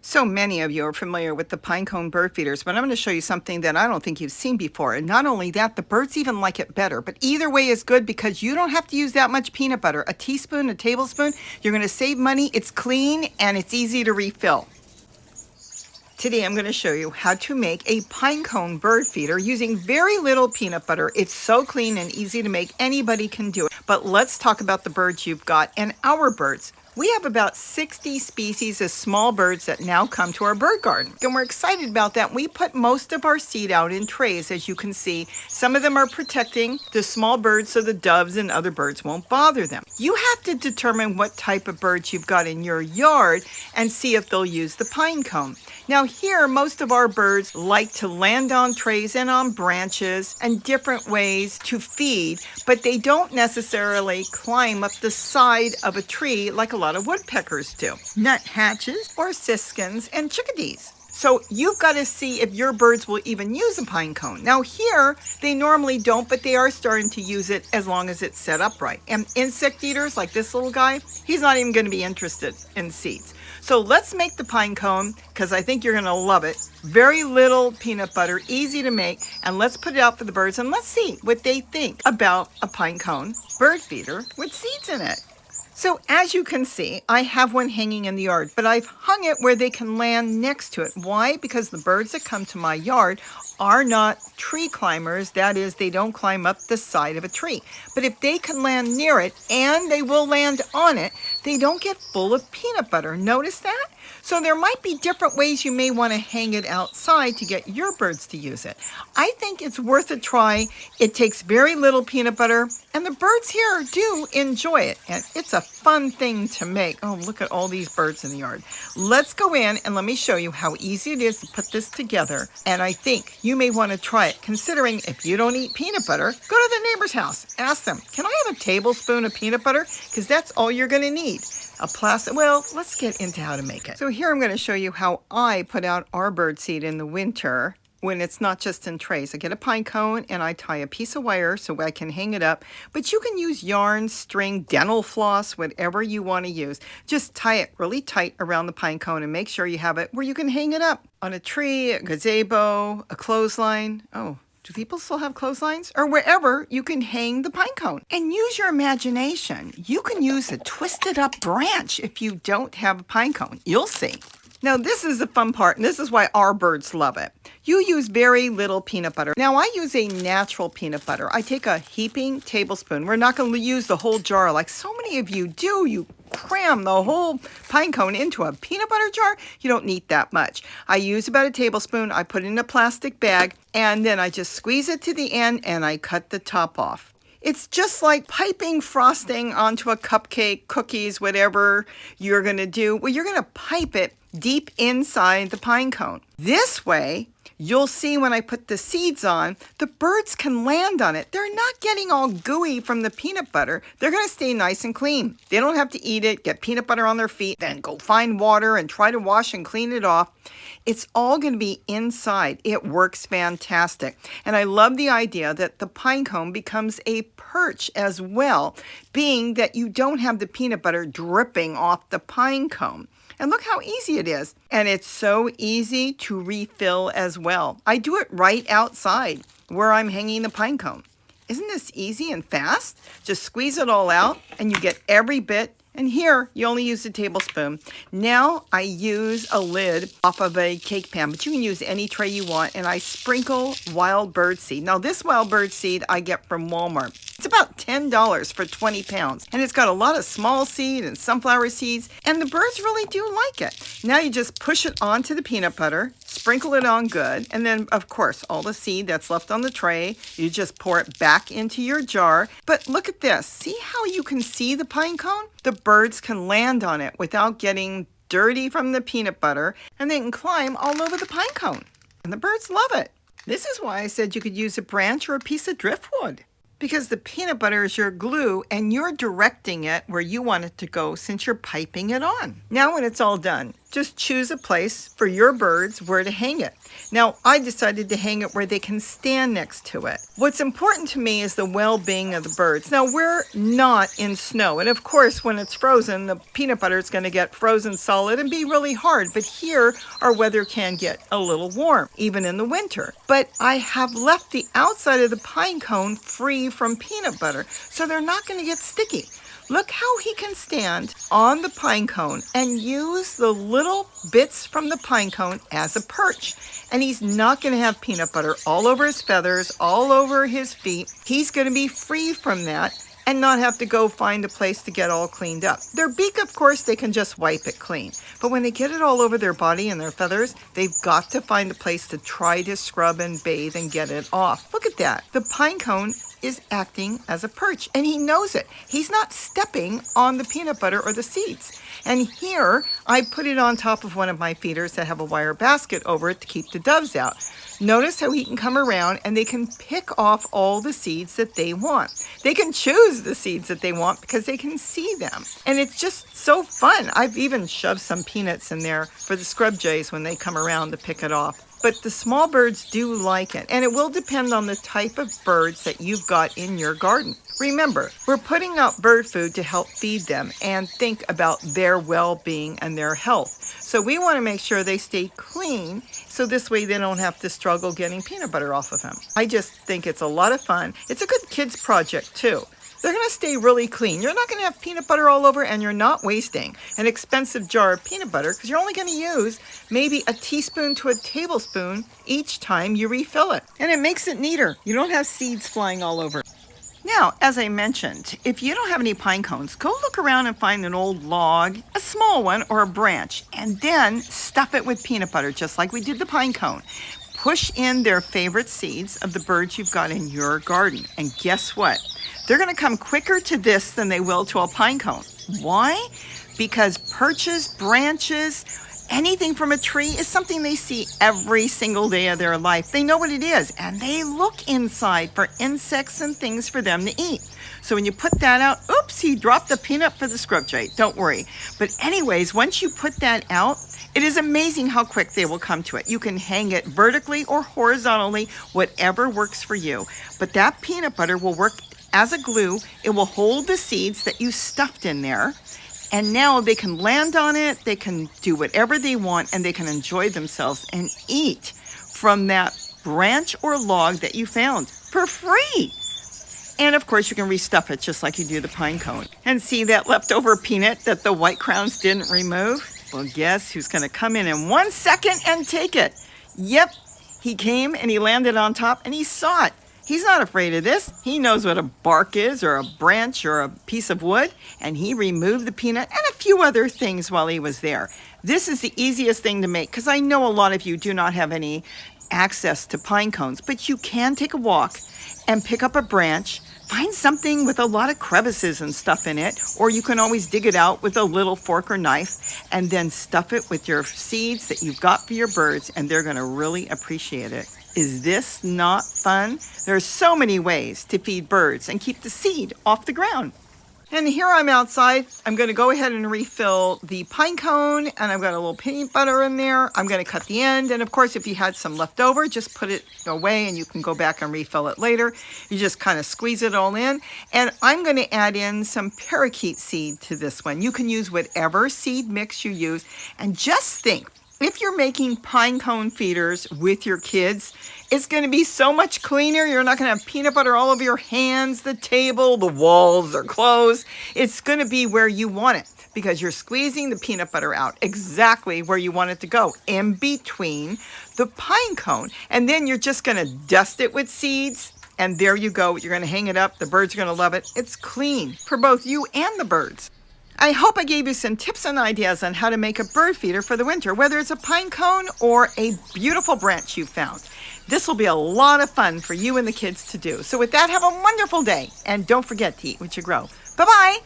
So many of you are familiar with the pinecone bird feeders, but I'm going to show you something that I don't think you've seen before. And not only that, the birds even like it better. But either way is good because you don't have to use that much peanut butter. A teaspoon, a tablespoon, you're going to save money. It's clean and it's easy to refill. Today I'm going to show you how to make a pinecone bird feeder using very little peanut butter. It's so clean and easy to make. Anybody can do it. But let's talk about the birds you've got and our birds. We have about 60 species of small birds that now come to our bird garden. And we're excited about that. We put most of our seed out in trays, as you can see. Some of them are protecting the small birds so the doves and other birds won't bother them. You have to determine what type of birds you've got in your yard and see if they'll use the pinecone. Now here, most of our birds like to land on trays and on branches and different ways to feed, but they don't necessarily climb up the side of a tree like a lot of woodpeckers do. Nuthatches or siskins and chickadees. So you've got to see if your birds will even use a pinecone. Now here, they normally don't, but they are starting to use it as long as it's set up right. And insect eaters like this little guy, he's not even going to be interested in seeds. So let's make the pinecone because I think you're going to love it. Very little peanut butter, easy to make, and let's put it out for the birds and let's see what they think about a pinecone bird feeder with seeds in it. So as you can see, I have one hanging in the yard, but I've hung it where they can land next to it. Why? Because the birds that come to my yard are not tree climbers. That is, they don't climb up the side of a tree. But if they can land near it, and they will land on it, they don't get full of peanut butter. Notice that? So there might be different ways you may want to hang it outside to get your birds to use it. I think it's worth a try. It takes very little peanut butter, and the birds here do enjoy it. And it's a fun thing to make. Oh, look at all these birds in the yard. Let's go in and let me show you how easy it is to put this together. And I think you may want to try it, considering if you don't eat peanut butter, go to the neighbor's house. Ask them, can I have a tablespoon of peanut butter? Because that's all you're going to need. A plastic, well, let's get into how to make it. So here I'm going to show you how I put out our bird seed in the winter when it's not just in trays. I get a pine cone and I tie a piece of wire so I can hang it up. But you can use yarn, string, dental floss, whatever you want to use. Just tie it really tight around the pine cone and make sure you have it where you can hang it up on a tree, a gazebo, a clothesline. Oh, do people still have clotheslines? Or wherever you can hang the pinecone. And use your imagination. You can use a twisted up branch if you don't have a pinecone. You'll see. Now this is the fun part, and this is why our birds love it. You use very little peanut butter. Now I use a natural peanut butter. I take a heaping tablespoon. We're not going to use the whole jar like so many of you do. You cram the whole pinecone into a peanut butter jar. You don't need that much. I use about a tablespoon. I put it in a plastic bag, and then I just squeeze it to the end, and I cut the top off. It's just like piping frosting onto a cupcake, cookies, whatever you're going to do. Well, you're going to pipe it deep inside the pinecone. This way, you'll see when I put the seeds on, the birds can land on it. They're not getting all gooey from the peanut butter. They're going to stay nice and clean. They don't have to eat it, get peanut butter on their feet, then go find water and try to wash and clean it off. It's all going to be inside. It works fantastic. And I love the idea that the pinecone becomes a perch as well, being that you don't have the peanut butter dripping off the pinecone. And look how easy it is. And it's so easy to refill as well. I do it right outside where I'm hanging the pinecone. Isn't this easy and fast? Just squeeze it all out and you get every bit. And here, you only use a tablespoon. Now, I use a lid off of a cake pan, but you can use any tray you want, and I sprinkle wild bird seed. Now, this wild bird seed I get from Walmart. It's about $10 for 20 pounds, and it's got a lot of small seed and sunflower seeds, and the birds really do like it. Now, you just push it onto the peanut butter, sprinkle it on good, and then, of course, all the seed that's left on the tray, you just pour it back into your jar. But look at this. See how you can see the pinecone? The birds can land on it without getting dirty from the peanut butter, and they can climb all over the pinecone. And the birds love it. This is why I said you could use a branch or a piece of driftwood, because the peanut butter is your glue and you're directing it where you want it to go since you're piping it on. Now when it's all done, Just choose a place for your birds where to hang it. Now, I decided to hang it where they can stand next to it. What's important to me is the well-being of the birds. Now, we're not in snow, and of course, when it's frozen, the peanut butter is going to get frozen solid and be really hard. But here, our weather can get a little warm, even in the winter. But I have left the outside of the pine cone free from peanut butter, so they're not going to get sticky. Look how he can stand on the pine cone and use the little bits from the pine cone as a perch. And he's not going to have peanut butter all over his feathers, all over his feet. He's going to be free from that and not have to go find a place to get all cleaned up. Their beak, of course, they can just wipe it clean. But when they get it all over their body and their feathers, they've got to find a place to try to scrub and bathe and get it off. Look at that. The pine cone is acting as a perch, and he knows it. He's not stepping on the peanut butter or the seeds. And here, I put it on top of one of my feeders that have a wire basket over it to keep the doves out. Notice how he can come around and they can pick off all the seeds that they want. They can choose the seeds that they want because they can see them. And it's just so fun. I've even shoved some peanuts in there for the scrub jays when they come around to pick it off. But the small birds do like it, and it will depend on the type of birds that you've got in your garden. Remember, we're putting out bird food to help feed them and think about their well-being and their health. So we want to make sure they stay clean, so this way they don't have to struggle getting peanut butter off of them. I just think it's a lot of fun. It's a good kids project too. They're going to stay really clean. You're not going to have peanut butter all over, and you're not wasting an expensive jar of peanut butter because you're only going to use maybe a teaspoon to a tablespoon each time you refill it. And it makes it neater. You don't have seeds flying all over. Now, as I mentioned, if you don't have any pine cones, go look around and find an old log, a small one or a branch, and then stuff it with peanut butter, just like we did the pine cone. Push in their favorite seeds of the birds you've got in your garden. And guess what? They're going to come quicker to this than they will to a pine cone. Why? Because perches, branches, anything from a tree is something they see every single day of their life. They know what it is, and they look inside for insects and things for them to eat. So when you put that out, oops, he dropped a peanut for the scrub jay. Don't worry. But anyways, once you put that out, it is amazing how quick they will come to it. You can hang it vertically or horizontally, whatever works for you. But that peanut butter will work as a glue. It will hold the seeds that you stuffed in there. And now they can land on it, they can do whatever they want, and they can enjoy themselves and eat from that branch or log that you found for free. And of course, you can restuff it just like you do the pine cone. And see that leftover peanut that the white crowns didn't remove? Well, guess who's going to come in 1 second and take it? Yep, he came and he landed on top and he saw it. He's not afraid of this. He knows what a bark is, or a branch, or a piece of wood, and he removed the peanut and a few other things while he was there. This is the easiest thing to make because I know a lot of you do not have any access to pine cones, but you can take a walk and pick up a branch, find something with a lot of crevices and stuff in it, or you can always dig it out with a little fork or knife and then stuff it with your seeds that you've got for your birds, and they're going to really appreciate it. Is this not fun? There are so many ways to feed birds and keep the seed off the ground. And here I'm outside. I'm going to go ahead and refill the pine cone, and I've got a little peanut butter in there. I'm going to cut the end, and of course, if you had some left over, just put it away and you can go back and refill it later. You just kind of squeeze it all in. And I'm going to add in some parakeet seed to this one. You can use whatever seed mix you use, and just think, if you're making pine cone feeders with your kids, it's going to be so much cleaner. You're not going to have peanut butter all over your hands, the table, the walls, their clothes. It's going to be where you want it because you're squeezing the peanut butter out exactly where you want it to go, in between the pine cone. And then you're just going to dust it with seeds. And there you go. You're going to hang it up. The birds are going to love it. It's clean for both you and the birds. I hope I gave you some tips and ideas on how to make a bird feeder for the winter, whether it's a pine cone or a beautiful branch you found. This will be a lot of fun for you and the kids to do. So with that, have a wonderful day. And don't forget to eat what you grow. Bye-bye.